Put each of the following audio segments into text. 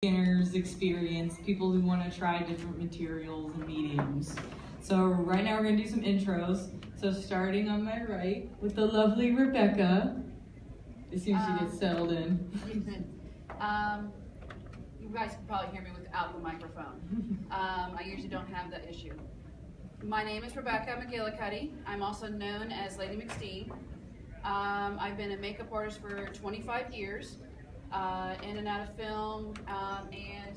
beginners experience, people who want to try different materials and mediums. So right now we're going to do some intros. So starting on my right with the lovely Rebecca. As soon as she gets settled in. You guys can probably hear me without the microphone. I usually don't have that issue. My name is Rebecca McGillicuddy. I'm also known as Lady McStee. I've been a makeup artist for 25 years, in and out of film, and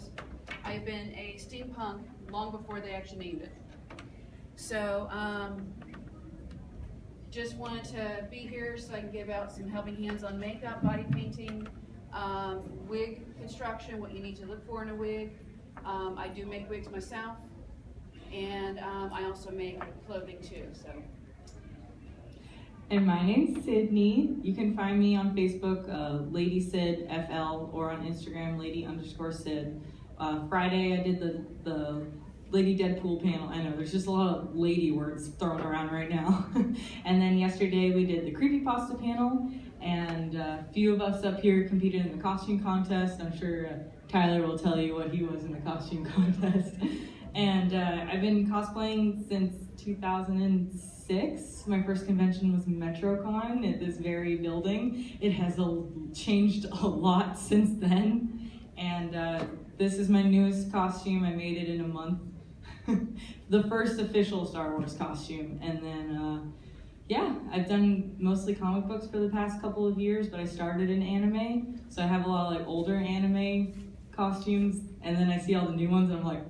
I've been a steampunk long before they actually named it. So, just wanted to be here so I can give out some helping hands on makeup, body painting, wig construction, what you need to look for in a wig. I do make wigs myself, and I also make clothing too. So. And my name's Sydney. You can find me on Facebook, Lady Sid FL, or on Instagram, Lady_Sid. Friday I did the Lady Deadpool panel. I know there's just a lot of lady words thrown around right now. And then yesterday we did the creepypasta panel, and a few of us up here competed in the costume contest. I'm sure Tyler will tell you what he was in the costume contest. And I've been cosplaying since 2006. My first convention was MetroCon at this very building. It has changed a lot since then. And this is my newest costume. I made it in a month. The first official Star Wars costume. And then, yeah, I've done mostly comic books for the past couple of years, but I started in anime. So I have a lot of like older anime costumes, and then I see all the new ones and I'm like,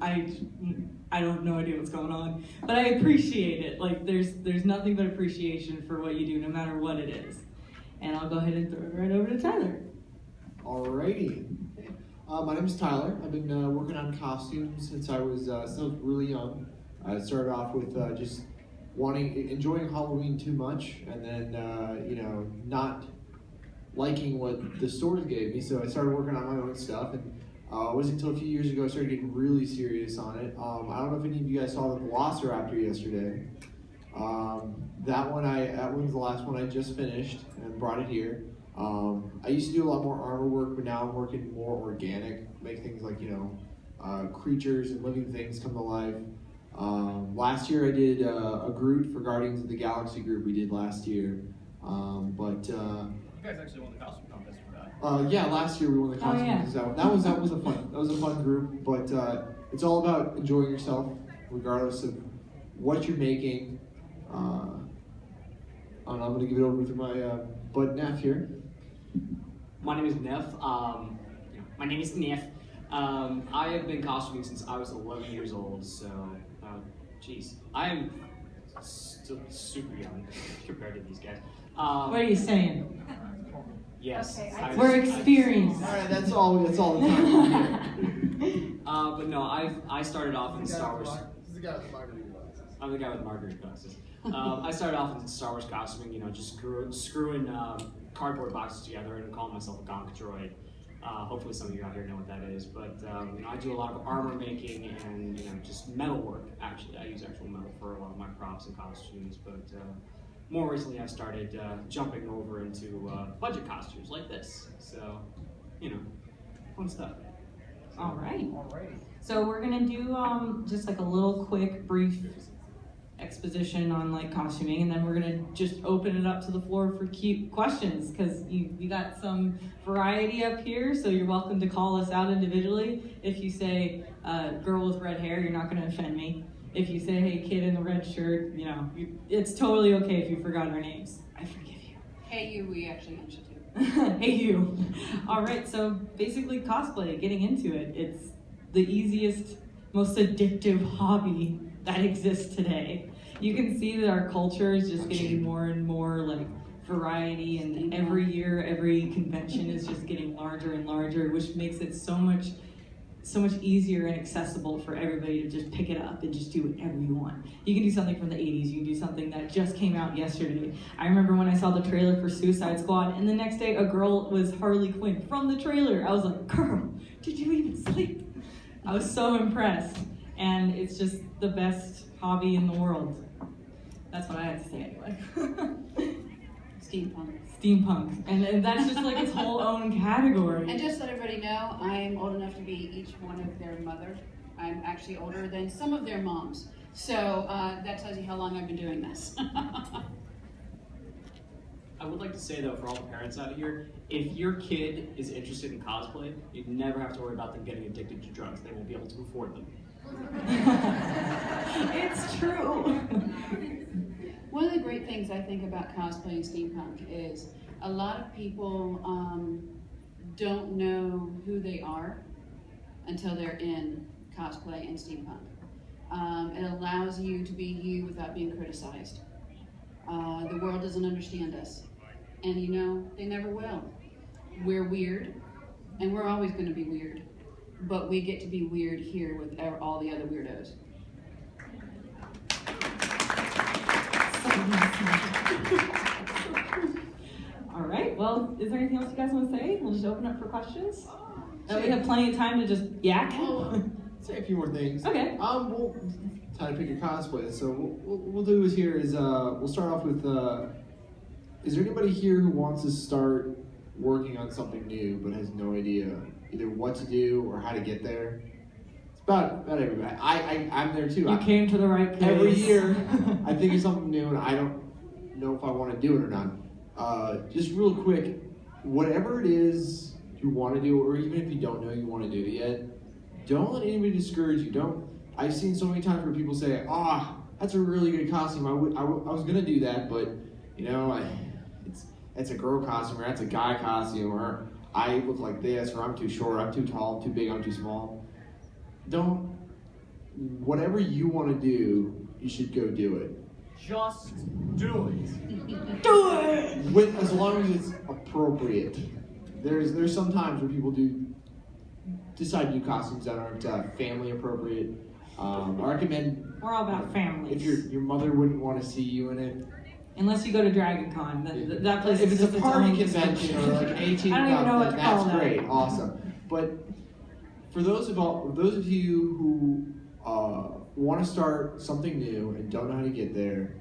I don't know idea what's going on, but I appreciate it. Like there's nothing but appreciation for what you do, no matter what it is. And I'll go ahead and throw it right over to Tyler. Alrighty. My name is Tyler. I've been working on costumes since I was still really young. I started off with just enjoying Halloween too much, and then not liking what the stores gave me. So I started working on my own stuff, and it wasn't until a few years ago I started getting really serious on it. I don't know if any of you guys saw the Velociraptor yesterday. That one's the last one I just finished and brought it here. I used to do a lot more armor work, but now I'm working more organic, make things like, creatures and living things come to life. Last year I did a Groot for Guardians of the Galaxy group we did last year. You guys actually won the costume contest for that. Yeah, last year we won the costume contest. That was a fun group, but it's all about enjoying yourself, regardless of what you're making. I'm going to give it over to my bud Neff here. My name is Neff. My name is Neff. I have been costuming since I was 11 years old, so, geez. I am still super young compared to these guys. What are you saying? Yes. Okay, we're experienced. Alright, that's all the time. But no, I started off in Star Wars. This is the guy with the margarita glasses. I'm the guy with the margarita glasses. I started off in Star Wars costuming, just screwing cardboard boxes together and calling myself a gonk droid. Hopefully some of you out here know what that is, but I do a lot of armor making and just metal work. Actually, I use actual metal for a lot of my props and costumes, but more recently I've started jumping over into budget costumes like this. So, fun stuff. All right. So we're gonna do just like a little quick brief exposition on like costuming, and then we're gonna just open it up to the floor for cute questions, because you got some variety up here, so you're welcome to call us out individually. If you say girl with red hair, you're not gonna offend me. If you say hey kid in the red shirt, it's totally okay if you forgot our names. I forgive you. Hey you, we actually mentioned you. Hey you. All right, so basically cosplay, getting into it, it's the easiest, most addictive hobby that exists today. You can see that our culture is just getting more and more like variety, and every year, every convention is just getting larger and larger, which makes it so much easier and accessible for everybody to just pick it up and just do whatever you want. You can do something from the 80s, you can do something that just came out yesterday. I remember when I saw the trailer for Suicide Squad, and the next day a girl was Harley Quinn from the trailer. I was like, girl, did you even sleep? I was so impressed, and it's just the best hobby in the world. That's what I had to say anyway. Steampunk. steampunk, and that's just like its whole own category. And just to let everybody know, I'm old enough to be each one of their mother. I'm actually older than some of their moms. So that tells you how long I've been doing this. I would like to say though, for all the parents out here, if your kid is interested in cosplay, you never have to worry about them getting addicted to drugs. They won't be able to afford them. It's true. One of the great things I think about cosplay and steampunk is a lot of people don't know who they are until they're in cosplay and steampunk. It allows you to be you without being criticized. The world doesn't understand us. And you know, they never will. We're weird, and we're always going to be weird. But we get to be weird here with all the other weirdos. All right, well, is there anything else you guys want to say? We'll just open up for questions. We have plenty of time to just yak. Say a few more things. Okay. We'll time to pick your cosplay. So what we'll do is here is we'll start off with. Is there anybody here who wants to start working on something new but has no idea either what to do or how to get there? It's about everybody. I'm there too. You came to the right place. Every year, I think of something new and I don't know if I want to do it or not. Just real quick, whatever it is you want to do, or even if you don't know you want to do it yet, don't let anybody discourage you. I've seen so many times where people say, that's a really good costume. I was going to do that, but, you know, it's a girl costume, or that's a guy costume, or I look like this, or I'm too short, I'm too tall, I'm too big, I'm too small. Whatever you want to do, you should go do it. Just do it. Do it! As long as it's appropriate. There's some times where people do decide to do costumes that aren't family appropriate. I recommend. We're all about families. If your mother wouldn't want to see you in it. Unless you go to Dragon Con, that place If is it's just a party its own convention or like an 18 I don't even know what to call that's that. great, awesome. But for those of you who want to start something new and don't know how to get there,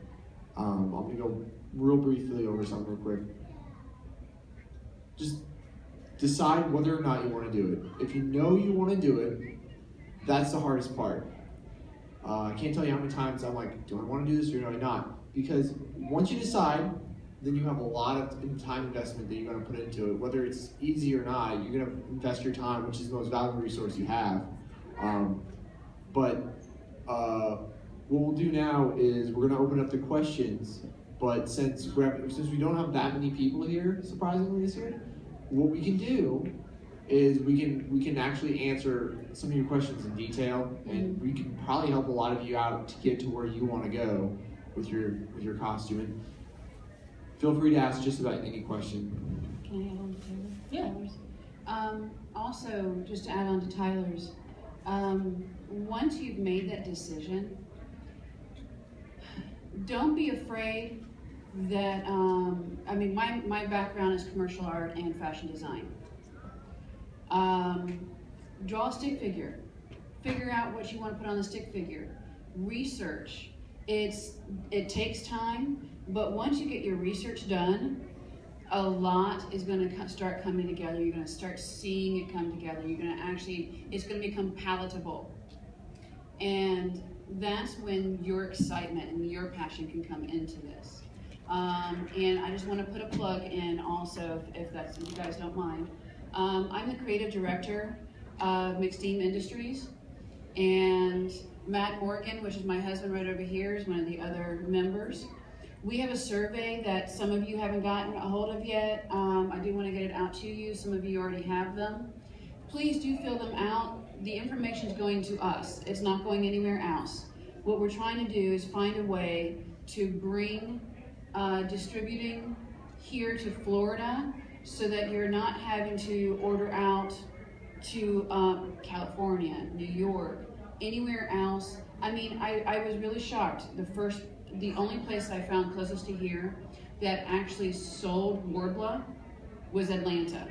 I'm gonna go real briefly over something real quick. Just decide whether or not you want to do it. If you know you want to do it, that's the hardest part. I can't tell you how many times I'm like, do I want to do this or do I not? Because once you decide, then you have a lot of time investment that you're going to put into it. Whether it's easy or not, you're going to invest your time, which is the most valuable resource you have. But what we'll do now is we're going to open up the questions. But since we don't have that many people here, surprisingly this year, what we can do is we can actually answer some of your questions in detail, and we can probably help a lot of you out to get to where you want to go with your costume. And feel free to ask just about any question. Can I add on to Taylor? Yeah. Tyler's? Also, just to add on to Tyler's, once you've made that decision, don't be afraid that, my background is commercial art and fashion design. Draw a stick figure. Figure out what you want to put on the stick figure. Research. It takes time, but once you get your research done, a lot is going to start coming together. You're going to start seeing it come together. It's going to become palatable. And that's when your excitement and your passion can come into this. And I just want to put a plug in also, if you guys don't mind. I'm the creative director of McSteam Industries, and Matt Morgan, which is my husband right over here, is one of the other members. We have a survey that some of you haven't gotten a hold of yet. I do want to get it out to you. Some of you already have them. Please do fill them out. The information is going to us. It's not going anywhere else. What we're trying to do is find a way to bring distributing here to Florida so that you're not having to order out to California, New York, anywhere else. I mean, I was really shocked. The only place I found closest to here that actually sold Warbler was Atlanta.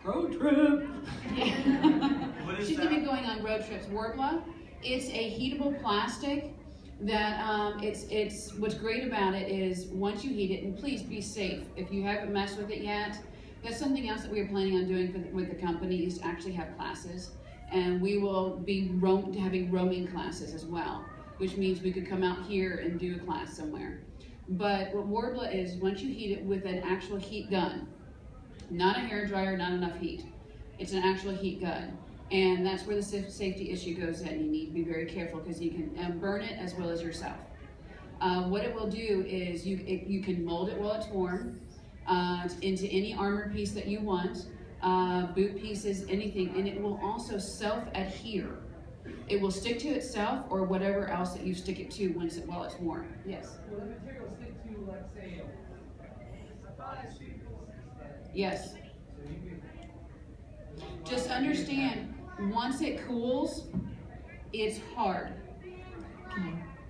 Road trip. Yeah. She's gonna be going on road trips. Warbler, it's a heatable plastic that it's what's great about it is once you heat it, and please be safe. If you haven't messed with it yet, that's something else that we are planning on doing with the company is to actually have classes, and we will be having roaming classes as well, which means we could come out here and do a class somewhere. But what Warbler is, once you heat it with an actual heat gun, not a hair dryer, not enough heat. It's an actual heat gun. And that's where the safety issue goes in. You need to be very careful because you can burn it as well as yourself. What it will do is you can mold it while it's warm into any armor piece that you want, boot pieces, anything, and it will also self-adhere. It will stick to itself or whatever else that you stick it to while it's warm. Yes? Will the material stick to, let's say, a bodysuit? Yes. So you can Just understand, once it cools, it's hard.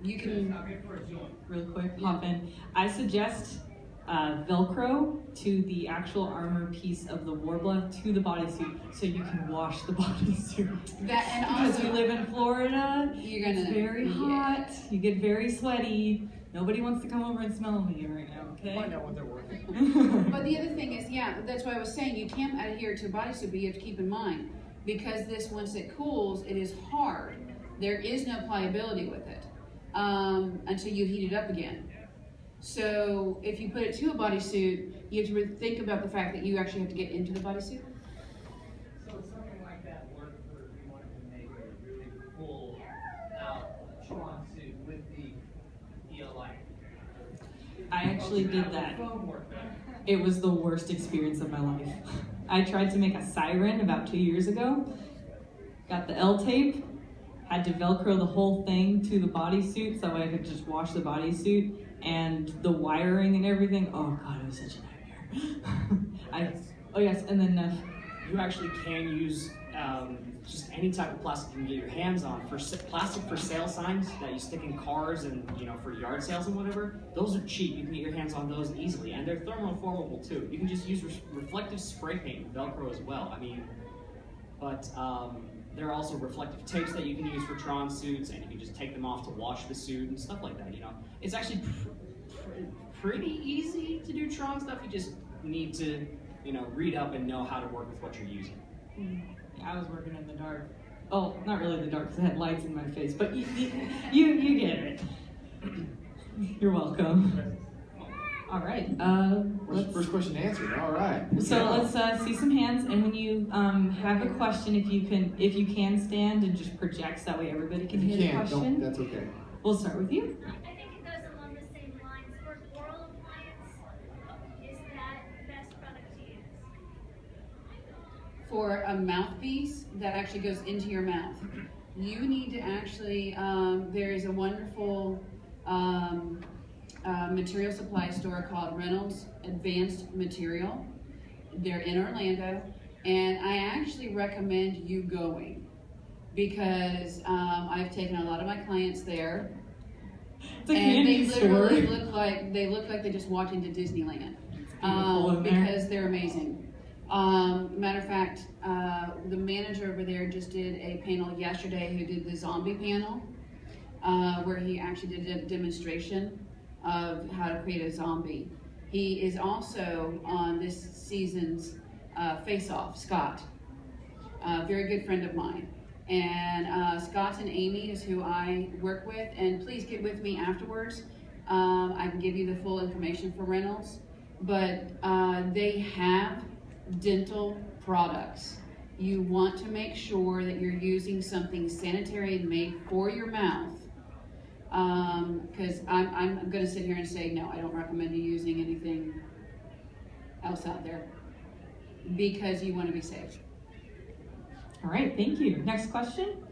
You can, not good for a joint. Real quick, hop in. I suggest Velcro to the actual armor piece of the Warbler to the bodysuit so you can wash the bodysuit. that and Because also we live in Florida, you're gonna it's very hot, you get very sweaty. Nobody wants to come over and smell me right now, okay? Find out what they're worth. But the other thing is, yeah, that's why I was saying you can't adhere to a bodysuit, but you have to keep in mind, because this, once it cools, it is hard. There is no pliability with it until you heat it up again. So if you put it to a bodysuit, you have to think about the fact that you actually have to get into the bodysuit. So it's something like that work for if you wanted to make a really full out Tron suit with the ELI. I actually did that. Foam work better. It was the worst experience of my life. I tried to make a siren about 2 years ago. Got the L tape, had to Velcro the whole thing to the bodysuit so that way I could just wash the bodysuit, and the wiring and everything. Oh God, it was such a nightmare. Oh yes, and then You actually can use just any type of plastic you can get your hands on. For plastic for sale signs that you stick in cars and for yard sales and whatever, those are cheap. You can get your hands on those easily, and they're thermoformable too. You can just use reflective spray paint and Velcro as well. But there are also reflective tapes that you can use for Tron suits, and you can just take them off to wash the suit and stuff like that. It's actually pretty easy to do Tron stuff. You just need to read up and know how to work with what you're using. I was working in the dark. Oh, not really the dark because I had lights in my face, but you get it. You're welcome. All right. First question answered. All right. So let's see some hands, and when you have a question, if you can stand and just project, so that way everybody can hear the question. That's okay. We'll start with you. I think it goes along the same lines. For oral appliance, is that the best product to use? For a mouthpiece that actually goes into your mouth, you need to actually, there is a wonderful material supply store called Reynolds Advanced Material. They're in Orlando, and I actually recommend you going because I've taken a lot of my clients there, It's a and candy they literally store. look like they just walked into Disneyland Beautiful in there. because they're amazing. Matter of fact, the manager over there just did a panel yesterday who did the zombie panel, where he actually did a demonstration of how to create a zombie. He is also on this season's Face Off, Scott, a very good friend of mine. And Scott and Amy is who I work with, and please get with me afterwards. I can give you the full information for Reynolds, but they have dental products. You want to make sure that you're using something sanitary and made for your mouth. Because I'm going to sit here and say, no, I don't recommend you using anything else out there because you want to be safe. All right, thank you. Next question.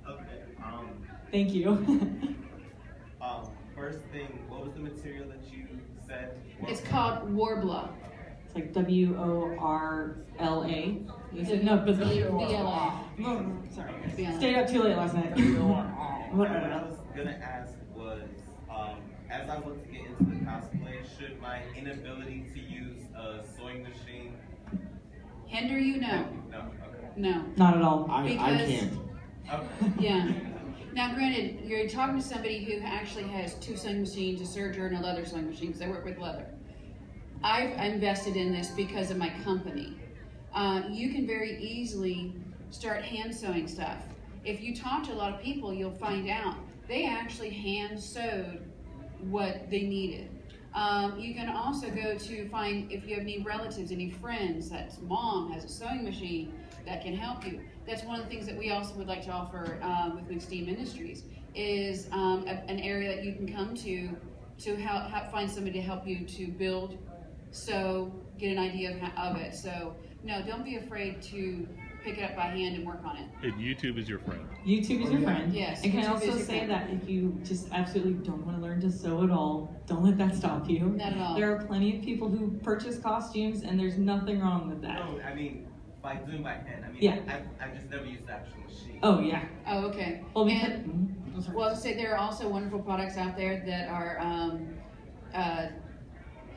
Okay. Thank you. First thing, what was the material that you said? It's called Warbler. It's like WORLA. You said no, but VLA. sorry. VLA. Stayed up too late last night. What I was gonna ask was, as I want to get into the cosplay, should my inability to use a sewing machine Hinder you? No. No. Okay. No. Not at all. I Because- can't. Okay. Yeah. Now, granted, you're talking to somebody who actually has 2 sewing machines, a serger, and a leather sewing machine, because I work with leather. I've invested in this because of my company. You can very easily start hand sewing stuff. If you talk to a lot of people, you'll find out they actually hand sewed what they needed. You can also go to find, if you have any relatives, any friends, that mom has a sewing machine that can help you. That's one of the things that we also would like to offer with McSteam Industries, is an area that you can come to help find somebody to help you to build, sew, get an idea of it. So no, don't be afraid to pick it up by hand and work on it. And YouTube is your friend. YouTube is your friend. Yes. And can I YouTube also is your say friend. that if you just absolutely don't want to learn to sew at all, don't let that stop you. Not at all. There are plenty of people who purchase costumes, and there's nothing wrong with that. No, I mean, by doing by hand, I mean, Yeah. I've just never used the actual machine. Oh yeah. Oh, okay. Well, And, well, to say there are also wonderful products out there that are kind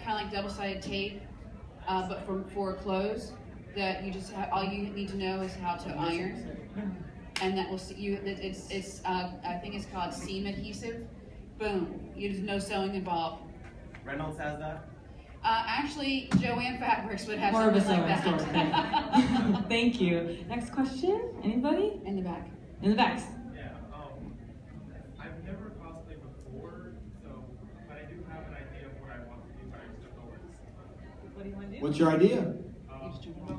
of like double-sided tape, but for clothes, that you just all you need to know is how to iron, and that will see you. It's I think it's called seam adhesive. Boom. There's no sewing involved. Reynolds has that. Actually, Joanne Fabrics would have more of a something like sewing store. that. Thank you. Next question. Anybody? In the back. In the backs. Yeah, I've never cosplayed before, so, but I do have an idea of what I want to do, but I just don't know where to start. What do you want to do? What's your idea?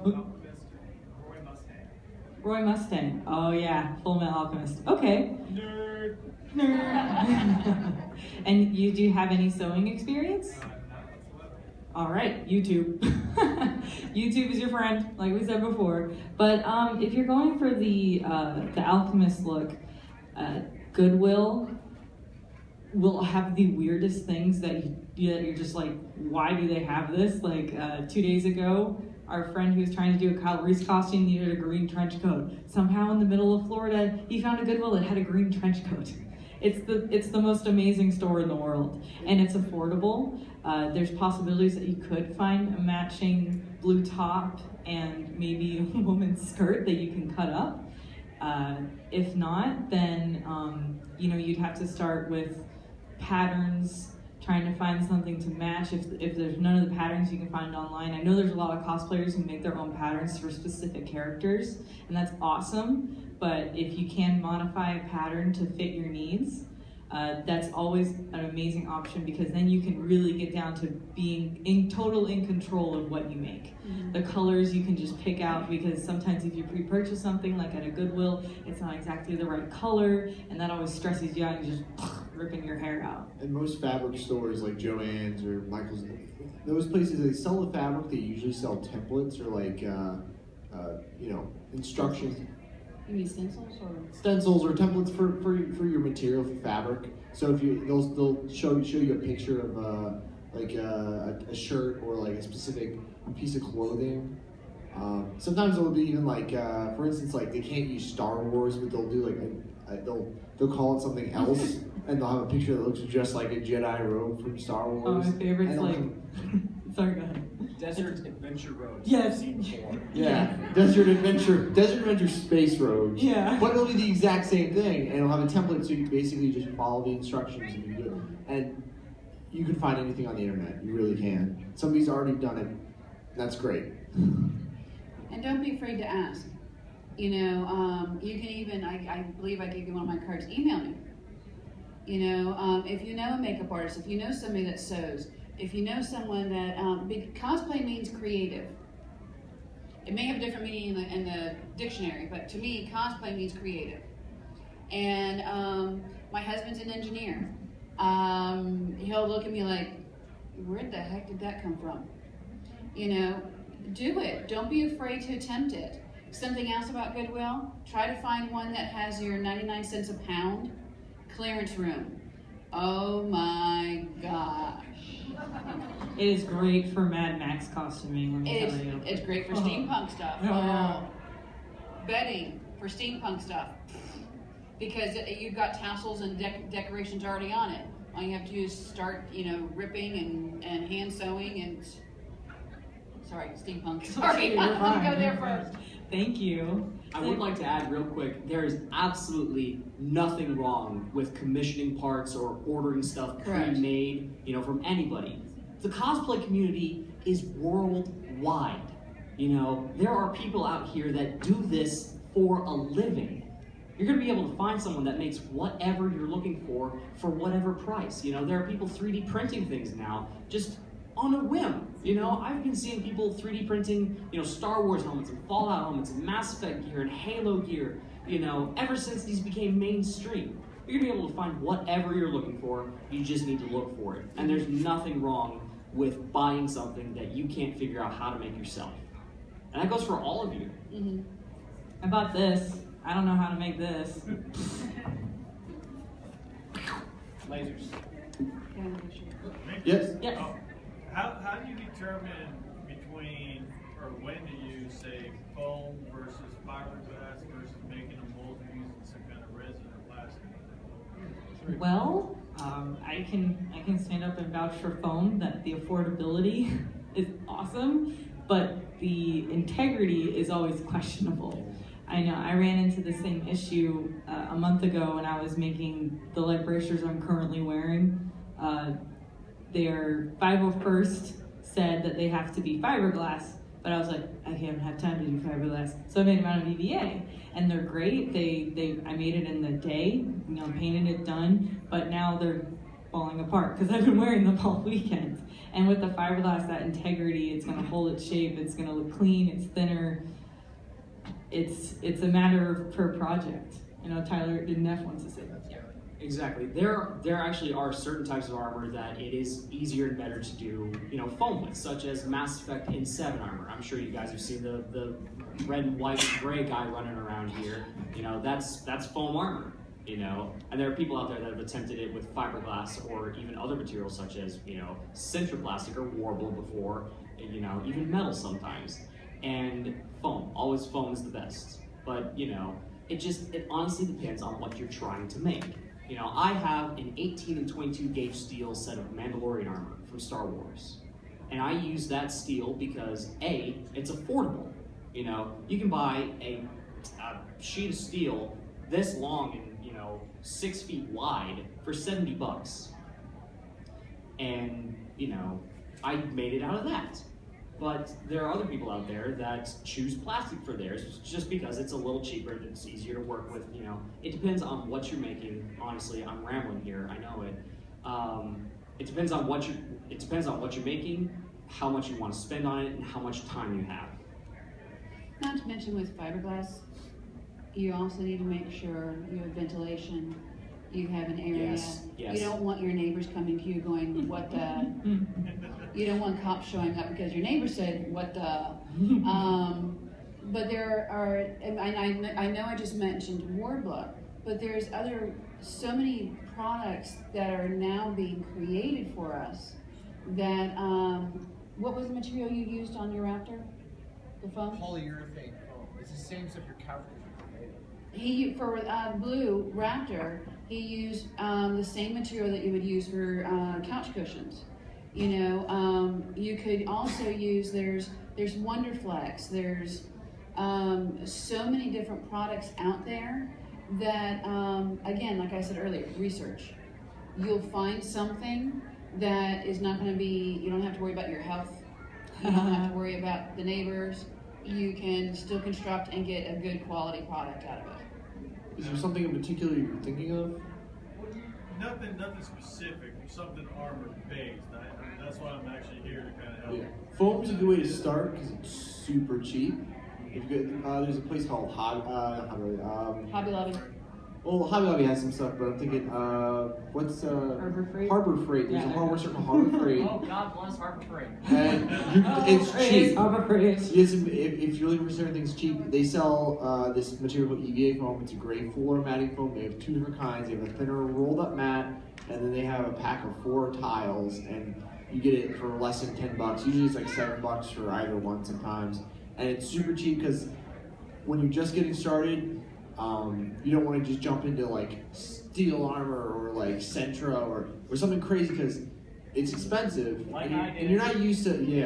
Full Alchemist, Roy Mustang. Roy Mustang. Oh yeah, Full Metal Alchemist. Okay. Nerd! Nerd. And you do have any sewing experience? Not whatsoever. All right, YouTube. YouTube is your friend, like we said before. But if you're going for the alchemist look, Goodwill will have the weirdest things that you're just like, why do they have this? Like 2 days ago, our friend who was trying to do a Kyle Reese costume needed a green trench coat. Somehow in the middle of Florida, he found a Goodwill that had a green trench coat. It's the most amazing store in the world, and it's affordable. There's possibilities that you could find a matching blue top and maybe a woman's skirt that you can cut up. If not, then you'd have to start with patterns, trying to find something to match. If there's none of the patterns you can find online, I know there's a lot of cosplayers who make their own patterns for specific characters, and that's awesome. But if you can modify a pattern to fit your needs, that's always an amazing option, because then you can really get down to being in control of what you make. Mm-hmm. The colors you can just pick out, because sometimes if you pre-purchase something like at a Goodwill, it's not exactly the right color, and that always stresses you out and you're just ripping your hair out. And most fabric stores like Joann's or Michael's, those places, they sell the fabric, they usually sell templates or like instructions. You mean stencils or? Stencils or templates for your material, for fabric. So if they'll show you a picture of a shirt or like a specific piece of clothing. Sometimes it'll be even like for instance, like they can't use Star Wars, but they'll do like they'll call it something else, and they'll have a picture that looks just like a Jedi robe from Star Wars. Oh, my favorite's like. Sorry, go ahead. Desert Adventure Road. Yes. Yeah, Desert Adventure Space Roads. Yeah. But it'll be the exact same thing, and it'll have a template, so you basically just follow the instructions and you do it. And you can find anything on the internet. You really can. Somebody's already done it. That's great. And don't be afraid to ask. You can even, I believe I gave you one of my cards, email me. If you know a makeup artist, if you know somebody that sews, if you know someone that, cosplay means creative. It may have a different meaning in the dictionary, but to me, cosplay means creative. And my husband's an engineer. He'll look at me like, where the heck did that come from? Do it. Don't be afraid to attempt it. Something else about Goodwill, try to find one that has your 99 cents a pound clearance room. Oh my gosh. It is great for Mad Max costuming, let me tell you. It's great for steampunk stuff. Oh. Bedding for steampunk stuff. Because you've got tassels and decorations already on it. All you have to do is start, ripping and hand sewing and... Sorry, steampunk. Sorry, You're I'm fine. gonna go there first. Thank you. I would like to add real quick, there is absolutely nothing wrong with commissioning parts or ordering stuff pre-made, you know, from anybody. The cosplay community is worldwide. You know, there are people out here that do this for a living. You're going to be able to find someone that makes whatever you're looking for whatever price. You know, there are people 3D printing things now just on a whim. You know, I've been seeing people 3D printing, you know, Star Wars helmets and Fallout helmets and Mass Effect gear and Halo gear, you know, ever since these became mainstream. You're going to be able to find whatever you're looking for. You just need to look for it. And there's nothing wrong with buying something that you can't figure out how to make yourself. And that goes for all of you. Mm-hmm. I bought this. I don't know how to make this. Lasers. Yes? Yes. Oh, how do you determine between, or when to use, say, foam versus fiberglass versus making a mold using some kind of resin or plastic? Well, I can stand up and vouch for foam that the affordability is awesome, but the integrity is always questionable. I know I ran into the same issue a month ago when I was making the leg bracers I'm currently wearing. Their 501st said that they have to be fiberglass, but I was like, I haven't had time to do fiberglass, so I made them out of EVA, and they're great. I made it in the day, you know, painted it, done, but now they're falling apart because I've been wearing them all weekend. And with the fiberglass, that integrity, it's going to hold its shape, it's going to look clean, it's thinner. It's a matter per project. You know, Tyler didn't have wants to say that. Yeah, exactly. There actually are certain types of armor that it is easier and better to do, you know, foam with, such as Mass Effect in 7 armor. I'm sure you guys have seen the red and white and gray guy running around here. You know, that's foam armor. You know, and there are people out there that have attempted it with fiberglass or even other materials such as, you know, centroplastic or warble before, you know, even metal sometimes. And foam, always foam is the best. But, you know, it honestly depends on what you're trying to make. You know, I have an 18 and 22 gauge steel set of Mandalorian armor from Star Wars. And I use that steel because A, it's affordable. You know, you can buy a sheet of steel this long and, you know, 6 feet wide for $70. And, you know, I made it out of that. But there are other people out there that choose plastic for theirs just because it's a little cheaper and it's easier to work with, you know. It depends on what you're making. Honestly, I'm rambling here, I know it. It depends on what you're making, how much you want to spend on it, and how much time you have. Not to mention with fiberglass, you also need to make sure you have ventilation, you have an area. Yes, yes. You don't want your neighbors coming to you going, what the? You don't want cops showing up because your neighbor said, what the? But there are, and I know I just mentioned Warbler, but there's so many products that are now being created for us that, what was the material you used on your Raptor? The foam? Polyurethane foam. It's the same stuff your couch is made of. For Blue Raptor, he used the same material that you would use for couch cushions. You know, you could also use, there's Wonderflex, there's so many different products out there that, again, like I said earlier, research. You'll find something that is not going to be, you don't have to worry about your health, you don't have to worry about the neighbors, you can still construct and get a good quality product out of it. Is there something in particular you're thinking of? Nothing specific, something armor based. That's why I'm actually here to kind of help. Yeah. Foam's a good way to start because it's super cheap. If you get, there's a place called Hobby Lobby. Well, Hobby Lobby has some stuff, but I'm thinking, what's Harbor Freight? Harbor Freight. There's a hardware store called Harbor Freight. Oh, God bless Harbor Freight. And it's cheap. Harbor Freight. If you're looking for certain things cheap, they sell this material called EVA foam. It's a gray floor matting foam. They have 2 different kinds. They have a thinner rolled up mat, and then they have a pack of 4 tiles, and you get it for less than $10. Usually it's like $7 for either one sometimes. And it's super cheap because when you're just getting started, you don't want to just jump into like steel armor or like Sentra or something crazy because it's expensive, Like and you're not used to the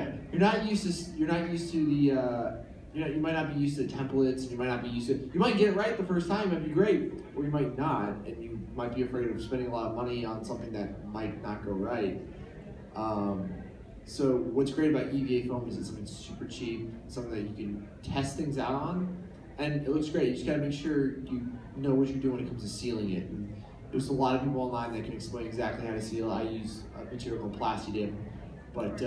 you might not be used to the templates, and you might not be used to. You might get it right the first time, it'd be great, or you might not, and you might be afraid of spending a lot of money on something that might not go right. So what's great about EVA foam is it's something super cheap, something that you can test things out on, and it looks great. You just gotta make sure you know what you're doing when it comes to sealing it. And there's a lot of people online that can explain exactly how to seal. I use a material called Plastidip, but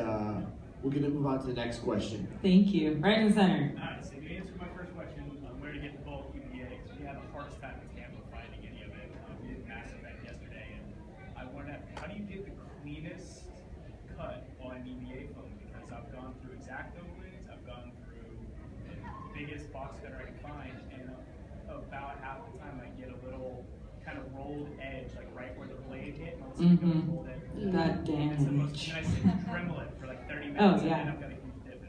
we're gonna move on to the next question. Thank you. Right in the center. Alright, so you answered my first question, where to get the bulk EVA. We had the hardest time in Tampa finding any of it. We did Mass Effect yesterday, and I wonder, how do you get the cleanest cut on EVA foam? Because I've gone through X-Acto blades, I've gone through the biggest box cutter I can find, and about half the time I get a little kind of rolled edge, like right where the blade hit, and I'll rolled edge. That damage. And I sit and Dremel it for like 30 minutes, Oh, and yeah. then I've got a huge dip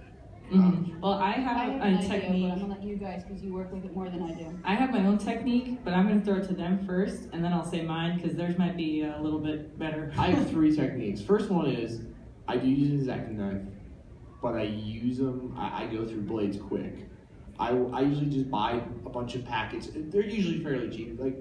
in it. Well, I have an a idea, technique. but I'm gonna let you guys, because you work with it more than I do. I have my own technique, but I'm going to throw it to them first, and then I'll say mine, because theirs might be a little bit better. I have 3 techniques. First one is, I do use an X-Acto knife, but I use them, I go through blades quick. I usually just buy a bunch of packets. They're usually fairly cheap, like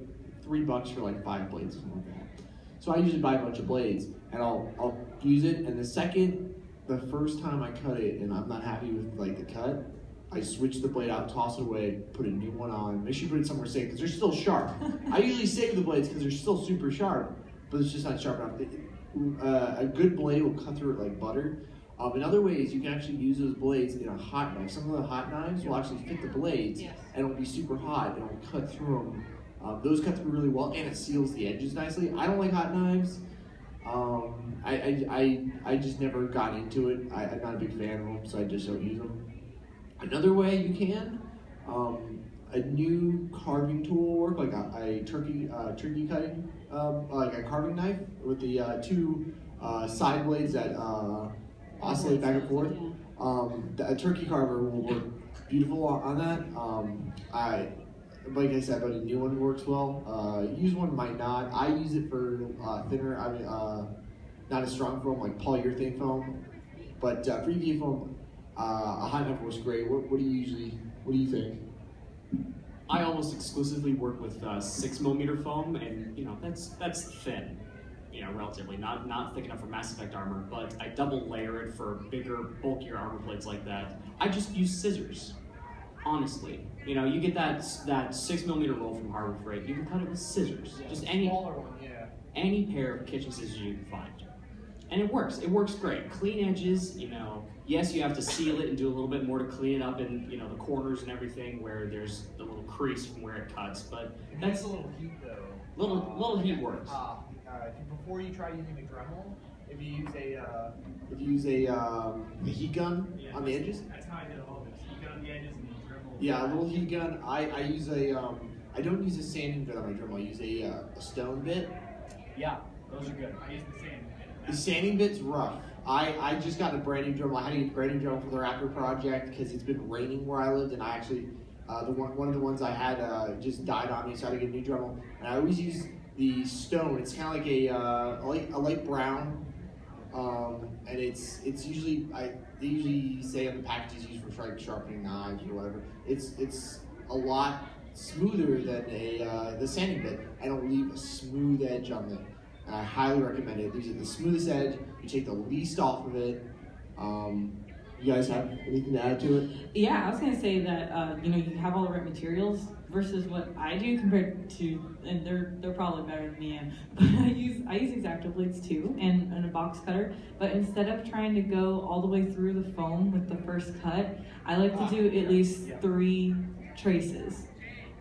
$3 for like 5 blades or something like that. So I usually buy a bunch of blades, and I'll use it, and the first time I cut it and I'm not happy with like the cut, I switch the blade out, toss it away, put a new one on. Make sure you put it somewhere safe because they're still sharp. I usually save the blades because they're still super sharp, but it's just not sharp enough. A good blade will cut through it like butter. In other ways, you can actually use those blades in a hot knife. Some of the hot knives will actually fit the blades, and it'll be super hot, and it'll cut through them. Those cut through really well, and it seals the edges nicely. I don't like hot knives. I just never got into it. I'm not a big fan of them, so I just don't use them. Another way you can, a new carving tool will work, like a turkey cutting, like a carving knife with the 2 side blades that oscillate back and forth. A turkey carver will work beautiful on that. Like I said, but a new one works well. Use one might not. I use it for thinner, not as strong foam, like polyurethane foam. But for EVA foam, a hot knife works great. What do you think? I almost exclusively work with 6mm foam, and that's thin, relatively not thick enough for Mass Effect armor. But I double layer it for bigger, bulkier armor plates like that. I just use scissors. Honestly, you get that 6mm roll from Harbor Freight. You can cut it with scissors. Yeah, just any smaller one, yeah. Any pair of kitchen scissors you can find, and it works. It works great. Clean edges. Yes, you have to seal it and do a little bit more to clean it up in the corners and everything where there's the little crease from where it cuts. But That's a little heat though. Little heat works. Before you try using a Dremel, if you use a heat gun on the edges. That's how I did all this. Heat gun on the edges and then Dremel. Yeah, a little heat gun. I use I don't use a sanding bit on my Dremel. I use a stone bit. Yeah, those are good. I use the same. The sanding bit's rough. I just got a brand new Dremel. I had to get a brand new Dremel for the Raptor project because it's been raining where I lived, and I actually one of the ones I had just died on me, so I had to get a new Dremel. And I always use the stone. It's kind of like a light brown, and it's usually they usually say on the packages used for like sharpening knives or whatever. It's a lot smoother than the sanding bit. I don't leave a smooth edge on it. And I highly recommend it. These are the smoothest edge. You take the least off of it. You guys have anything to add to it? Yeah, I was gonna say that you have all the right materials versus what I do compared to, and they're probably better than me. But I use X-Acto blades too, and a box cutter. But instead of trying to go all the way through the foam with the first cut, I like to do at least 3 traces.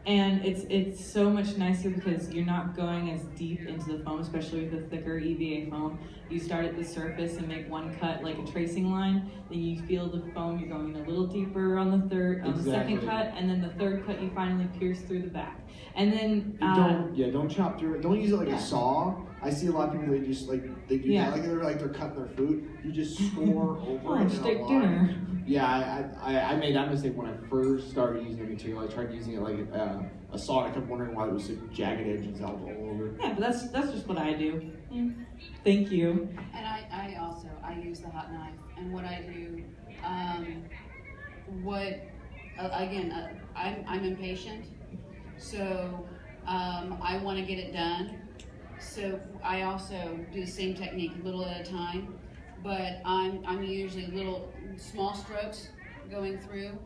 And it's so much nicer because you're not going as deep into the foam, especially with the thicker EVA foam. You start at the surface and make one cut like a tracing line. Then you feel the foam. You're going a little deeper on the second cut, and then the third cut you finally pierce through the back. And then don't chop through it. Don't use it like a saw. I see a lot of people they just they do that like they're cutting their food. You just score over it. Steak dinner. Yeah, I made that mistake when I first started using the material. I tried using it like a saw, and I kept wondering why there was so jagged edges all over. Yeah, but that's just what I do. Thank you. And I use the hot knife. And what I do, what I'm impatient, so I want to get it done. So I also do the same technique, little at a time, but I'm usually little small strokes going through,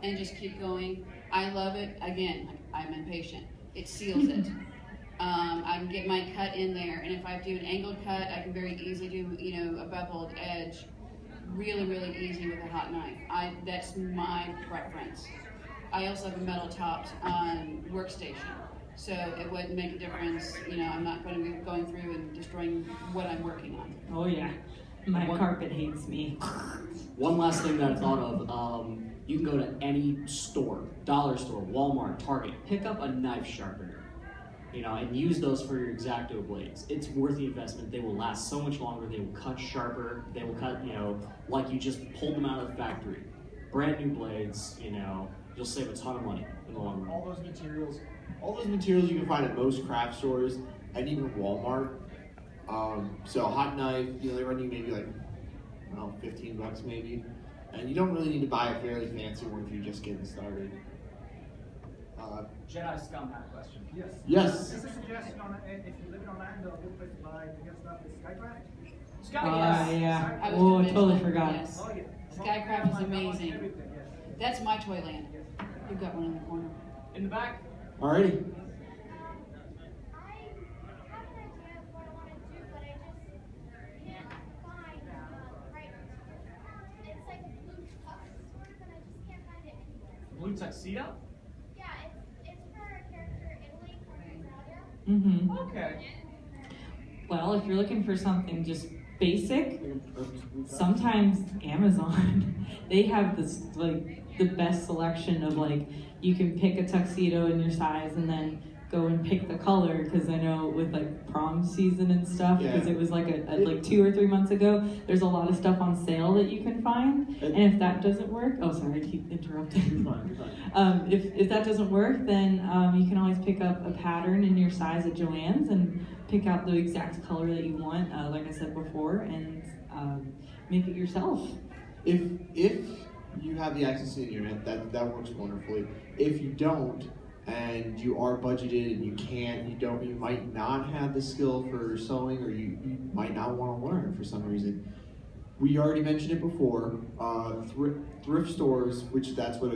and just keep going. I love it. Again, I'm impatient. It seals it. I can get my cut in there, and if I do an angled cut, I can very easily do a beveled edge, really, really easy with a hot knife. That's my preference. I also have a metal topped workstation, so it wouldn't make a difference. I'm not going to be going through and destroying what I'm working on. Oh yeah, my carpet hates me. One last thing that I thought of, you can go to any store, dollar store, Walmart, Target, pick up a knife sharpener, and use those for your X-Acto blades. It's worth the investment. They will last so much longer. They will cut sharper. They will cut, like you just pulled them out of the factory. Brand new blades, you'll save a ton of money in the long run. All those materials you can find at most craft stores and even Walmart. So a hot knife, they run you maybe like, I don't know, $15 maybe. And you don't really need to buy a fairly fancy one if you're just getting started. Jedi Scum had a question. Yes. Yes. Just a suggestion on if you live in Orlando, a good place to buy to get stuff is Skycraft. Yeah. I was Oh, I gonna totally mention forgot. that, yes. Oh yeah. Skycraft is amazing. Everything, yes. That's my Toyland. You've got one in the corner. In the back. Alrighty. I have an idea of what I want to do, but I just can't find right. It's like a blue tux sort of, and I just can't find it anywhere. Blue tuxedo? Yeah, it's for a character Italy from Australia. Mm-hmm. Okay. Well, if you're looking for something just basic, sometimes Amazon, they have this the best selection of you can pick a tuxedo in your size and then go and pick the color, because I know with prom season and stuff, because it was like 2 or 3 months ago, there's a lot of stuff on sale that you can find, and if that doesn't work, oh sorry, I keep interrupting. You're fine. If that doesn't work, then you can always pick up a pattern in your size at Joann's and pick out the exact color that you want, like I said before, and make it yourself. If you have the access to the internet, that works wonderfully. If you don't, and you are budgeted and you might not have the skill for sewing, or you might not want to learn for some reason. We already mentioned it before. Thrift stores, which that's what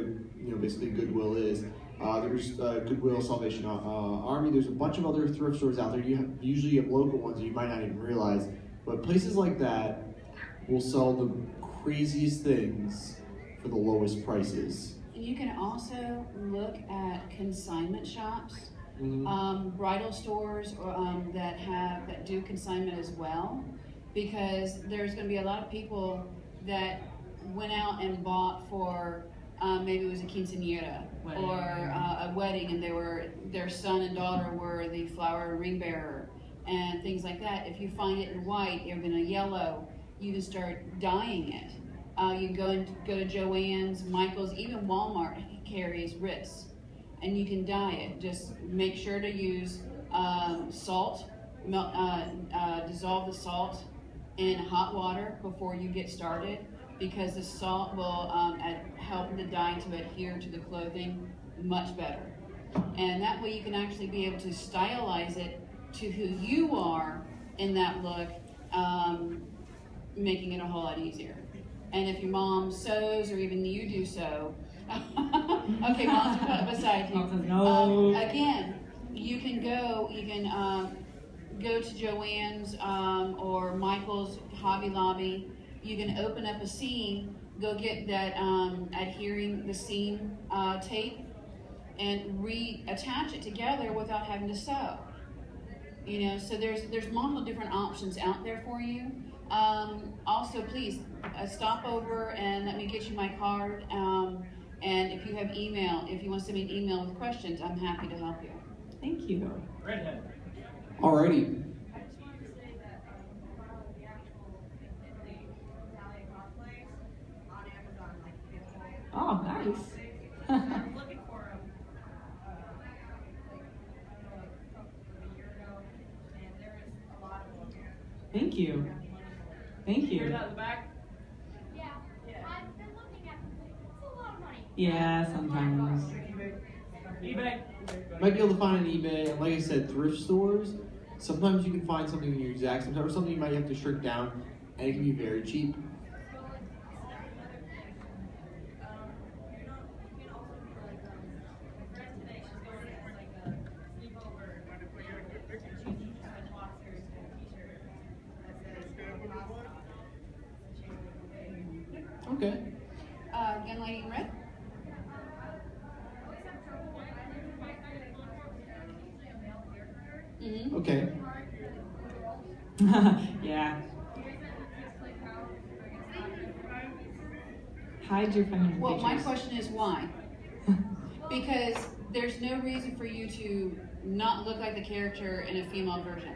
basically Goodwill is. There's Goodwill, Salvation Army. There's a bunch of other thrift stores out there. Usually you have local ones that you might not even realize, but places like that will sell the craziest things for the lowest prices. You can also look at consignment shops, Mm-hmm. bridal stores, or that do consignment as well, because there's going to be a lot of people that went out and bought for maybe it was a quinceañera or a wedding, and their son and daughter were the flower ring bearer and things like that. If you find it in white, even a yellow, you can start dyeing it. You can go to Joann's, Michael's, even Walmart carries Ritz, and you can dye it. Just make sure to use salt, dissolve the salt in hot water before you get started, because the salt will help the dye to adhere to the clothing much better. And that way you can actually be able to stylize it to who you are in that look, making it a whole lot easier. And if your mom sews, or even you do sew, okay, moms are put beside you. No. Again, you can go to Joann's or Michael's, Hobby Lobby. You can open up a seam, go get that adhering the seam tape, and reattach it together without having to sew. So there's multiple different options out there for you. Also, please stop over and let me get you my card. And if you have email, if you want to send me an email with questions, I'm happy to help you. Thank you. Redhead. Alrighty. I just wanted to say that one of the actual Italy Italian cosplays on Amazon, Oh, nice. I was looking for them a year ago, and there is a lot of them. Thank you. Thank Hear you. that in the back? Yeah. I've been looking at them. It's a lot of money. Yeah, sometimes. eBay. Might be able to find on eBay, and like I said, thrift stores. Sometimes you can find something in your exact same, or something you might have to shrink down, and it can be very cheap. Okay. Young lady in red. Mm-hmm. Okay. Yeah. Hide your feminine Well, my features. question is why? Because there's no reason for you to not look like the character in a female version.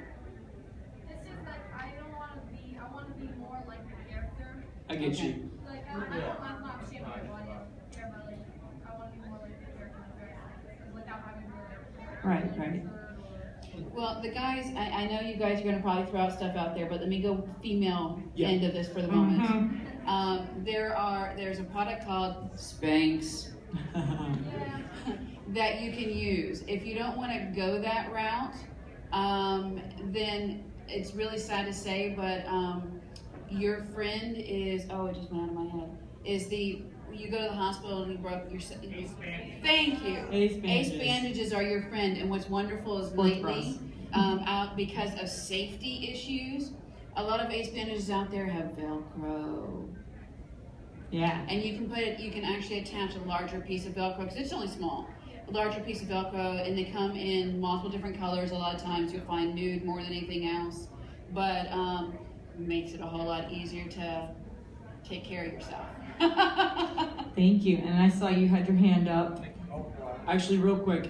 It's just like I don't want to be. I want to be more like the character. I get you. Like I'm not shaming my body here, but like I want to be more like the character without having to. Right, right. Well, the guys, I know you guys are going to probably throw out stuff out there, but let me go female end of this for the moment. There's a product called Spanx that you can use. If you don't want to go that route, then it's really sad to say, but your friend is, oh, it just went out of my head, you go to the hospital and you broke your... Thank you. Ace bandages are your friend, and what's wonderful is lately, out because of safety issues, a lot of ace bandages out there have Velcro. Yeah. And you can actually attach a larger piece of Velcro, because it's only small. A larger piece of Velcro, and they come in multiple different colors. A lot of times you'll find nude more than anything else, but makes it a whole lot easier to take care of yourself. Thank you. And I saw you had your hand up. Actually, real quick,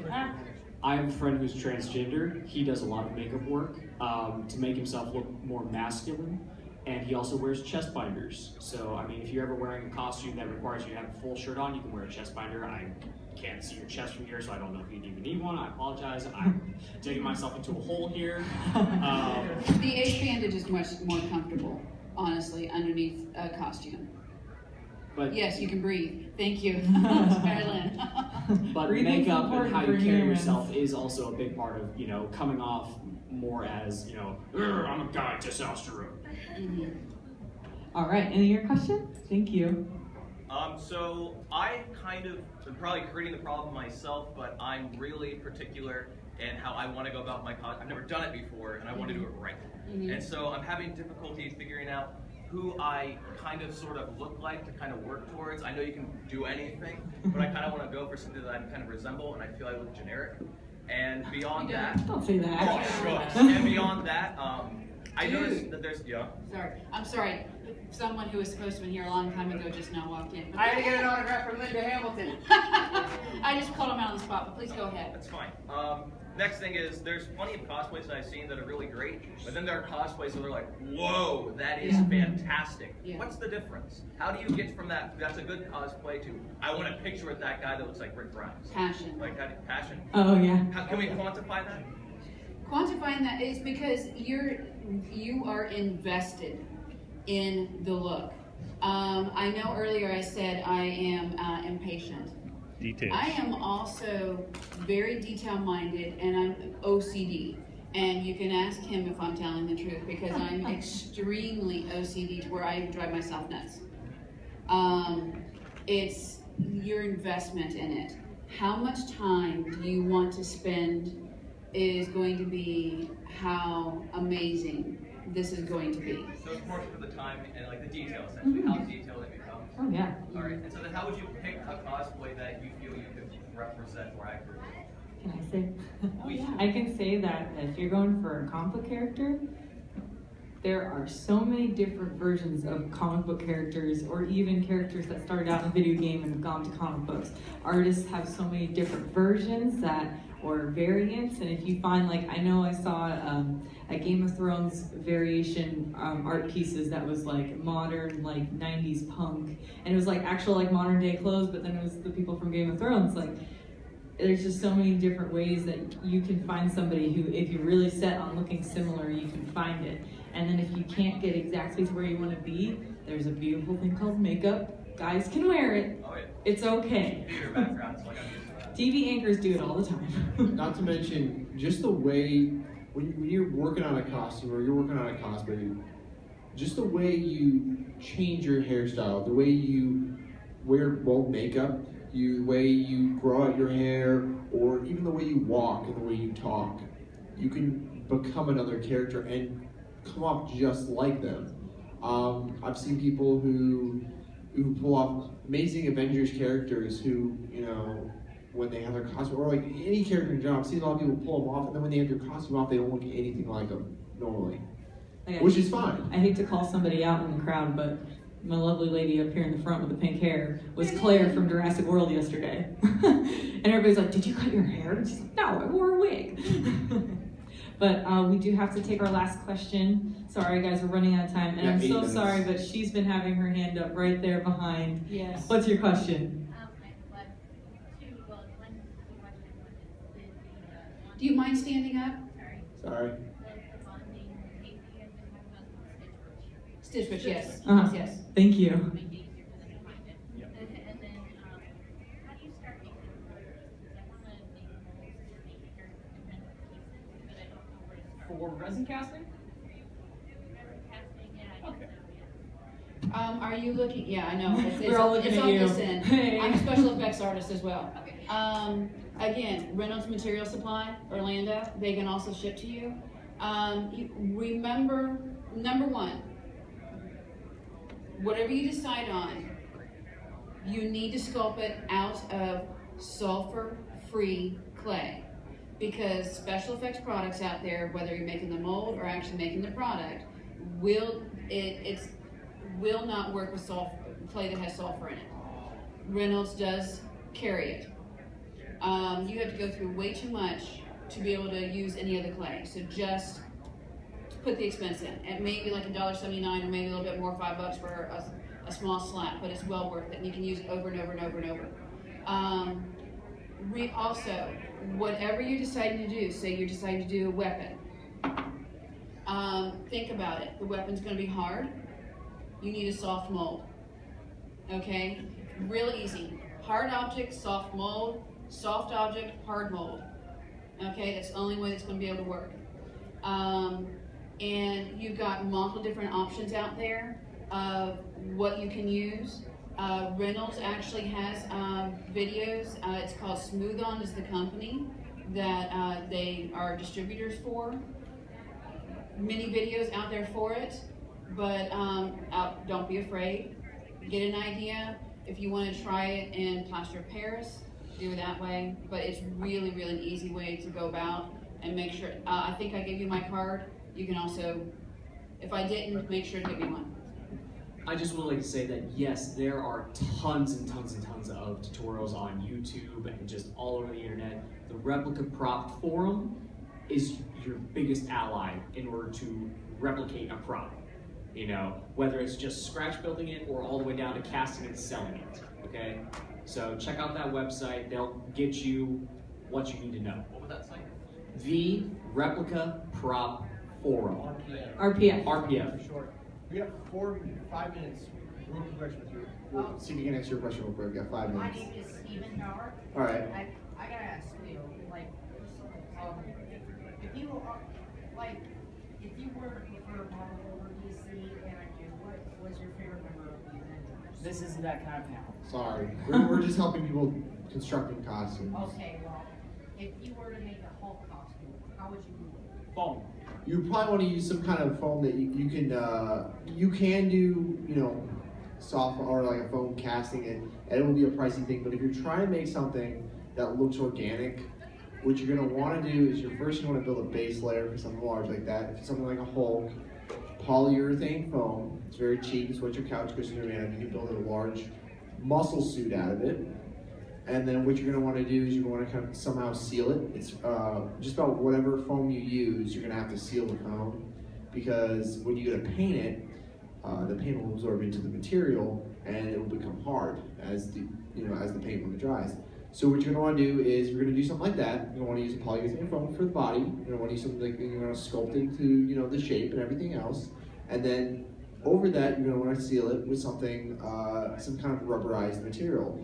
I have a friend who's transgender. He does a lot of makeup work to make himself look more masculine, and he also wears chest binders. So, I mean, if you're ever wearing a costume that requires you to have a full shirt on, you can wear a chest binder. I can't see your chest from here, so I don't know if you even need one. I apologize. I'm digging myself into a hole here. The ace bandage is much more comfortable, honestly, underneath a costume. But yes, you can breathe. Thank you, Marilyn. But Breathing's makeup and important how for you carry humans. yourself is also a big part of, coming off more as, I'm a guy, testosterone. Mm-hmm. All right. Any your question? Thank you. So I am probably creating the problem myself, but I'm really particular in how I want to go about my cosplay. I've never done it before, and I want to do it right. Mm-hmm. And so I'm having difficulty figuring out who I sort of look like to kind of work towards. I know you can do anything, but I kind of want to go for something that I kind of resemble, and I feel I look generic. And beyond that, Don't say that. oh shucks. And beyond that, I noticed that there's I'm sorry. Someone who was supposed to have been here a long time ago just now walked in. I had to get an autograph from Linda Hamilton. I just called him out on the spot, but please go ahead. That's fine. Next thing is, there's plenty of cosplays that I've seen that are really great, but then there are cosplays that are like, whoa, that is fantastic. Yeah. What's the difference? How do you get from that, that's a good cosplay, to, I want a picture with that guy that looks like Rick Grimes? Passion. Like, passion? Oh, yeah. How can we quantify that? Quantifying that is because you are invested in the look. I know earlier I said I am impatient. Details. I am also very detail-minded, and I'm OCD. And you can ask him if I'm telling the truth, because I'm extremely OCD to where I drive myself nuts. It's your investment in it. How much time do you want to spend is going to be how amazing this is going to be. So it's more for the time and like the detail, essentially, how detailed it becomes. Oh, yeah. All right, and so then how would you pick a cosplay that you feel you could represent more accurately? Can I say? Oh, yeah. I can say that if you're going for a comic book character, there are so many different versions of comic book characters, or even characters that started out in a video game and have gone to comic books. Artists have so many different versions or variants, and if you find, like, I know I saw a Game of Thrones variation art pieces that was like modern, like 90s punk, and it was like actual like modern day clothes, but then it was the people from Game of Thrones. Like, there's just so many different ways that you can find somebody who, if you're really set on looking similar, you can find it. And then if you can't get exactly to where you want to be, there's a beautiful thing called makeup Guys can wear it. Oh, yeah. It's okay. Theater background, so I got used to that. TV anchors do it all the time. Not to mention, just the way, when you're working on a costume or you're working on a cosplay, just the way you change your hairstyle, the way you wear bold makeup, the way you grow out your hair, or even the way you walk and the way you talk, you can become another character and come off just like them. I've seen people who pull off amazing Avengers characters who, you know, when they have their costume, or like any character in general, I've seen a lot of people pull them off, and then when they have their costume off, they don't look anything like them normally, which is fine. I hate to call somebody out in the crowd, but my lovely lady up here in the front with the pink hair was Claire from Jurassic World yesterday. And everybody's like, did you cut your hair? And she's like, no, I wore a wig. But we do have to take our last question. Sorry guys, we're running out of time. And I'm so sorry, but she's been having her hand up right there behind. Yes. What's your question? Do you mind standing up? Sorry. Stitch Witch, yes. Yes. Thank you. For resin casting? Okay. Are you looking? Yeah, I know. We're all looking it's at on you. this end. Hey. I'm a special effects artist as well. Again, Reynolds Material Supply, Orlando. They can also ship to you. Remember, number one, whatever you decide on, you need to sculpt it out of sulfur-free clay, because special effects products out there, whether you're making the mold or actually making the product, will not work with clay that has sulfur in it. Reynolds does carry it. You have to go through way too much to be able to use any other clay. So just put the expense in. It may be like $1.79 or maybe a little bit more, $5 for a small slab, but it's well worth it. And you can use it over and over and over and over. Also, whatever you're deciding to do, say you're deciding to do a weapon, think about it. The weapon's going to be hard. You need a soft mold. Okay? Real easy. Hard object, soft mold. Soft object, hard mold. Okay? That's the only way it's going to be able to work. And you've got multiple different options out there of what you can use. Reynolds actually has videos. It's called Smooth On is the company that they are distributors for. Many videos out there for it, but don't be afraid. Get an idea. If you want to try it in plaster of Paris, do it that way. But it's really, really an easy way to go about and make sure. I think I gave you my card. You can also, if I didn't, make sure to give me one. I just would like to say that yes, there are tons and tons and tons of tutorials on YouTube and just all over the internet. The Replica Prop Forum is your biggest ally in order to replicate a prop. You know, whether it's just scratch building it or all the way down to casting and selling it, okay? So check out that website. They'll get you what you need to know. What was that site? The Replica Prop Forum. RPF. RPF. Short. We have 5 minutes. Real quick question with you. We'll see if you can answer your question real quick. We got 5 My minutes. name is Stephen Howard. All right. I gotta ask you, like, if you were for Marvel or DC, and what was your favorite member of the Avengers? This isn't that kind of panel. Sorry. We're just helping people constructing costumes. Okay, well, if you were to make a Hulk costume, how would you do it? Foam. You probably want to use some kind of foam that you can do, you know, soft or like a foam casting, and it will be a pricey thing. But if you're trying to make something that looks organic, what you're going to want to do is you're first going to build a base layer for something large like that. If it's something like a Hulk, polyurethane foam. It's very cheap. It's what your couch cushions are made of. You can build a large muscle suit out of it. And then what you're going to want to do is you're going to kind of somehow seal it. It's just about whatever foam you use, you're going to have to seal the foam, because when you go to paint it, the paint will absorb into the material and it will become hard as the paint when it dries. So what you're going to want to do is you're going to do something like that. You're going to want to use a polyurethane foam for the body. You're going to want to use something like you're going to sculpt it to the shape and everything else. And then over that, you're going to want to seal it with something, some kind of rubberized material.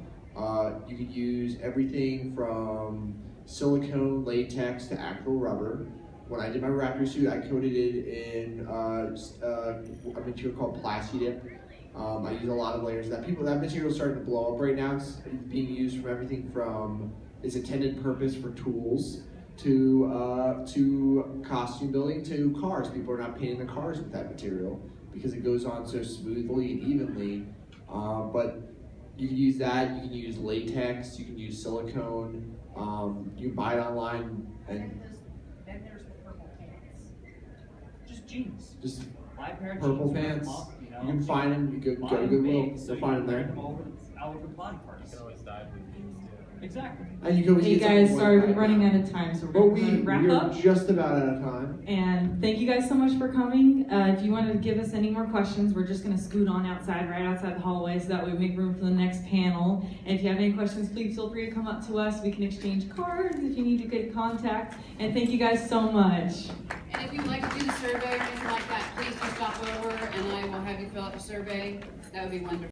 You could use everything from silicone, latex to actual rubber. When I did my Raptor suit, I coated it in a material called Plastidip. I use a lot of layers of that. That material is starting to blow up right now. It's being used from everything from its intended purpose for tools to costume building to cars. People are not painting the cars with that material because it goes on so smoothly and evenly. But you can use that. You can use latex. You can use silicone. You can buy it online. And then there's the purple pants. Just jeans. Just buy a pair of purple jeans, wear pants. them up, you know. You can find them. You go to Goodwill. You'll find them there. All over the body parts. You can always dive with jeans too. Exactly. And you can always Hey get guys, something sorry like we're that. running out of time, so But we're going to wrap we're up. just about out of time. And thank you guys so much for coming. If you want to give us any more questions, we're just going to scoot on outside, right outside the hallway, so that we make room for the next panel. And if you have any questions, please feel free to come up to us. We can exchange cards if you need to get in contact. And thank you guys so much. And if you'd like to do the survey or anything like that, please do stop over and I will have you fill out the survey. That would be wonderful.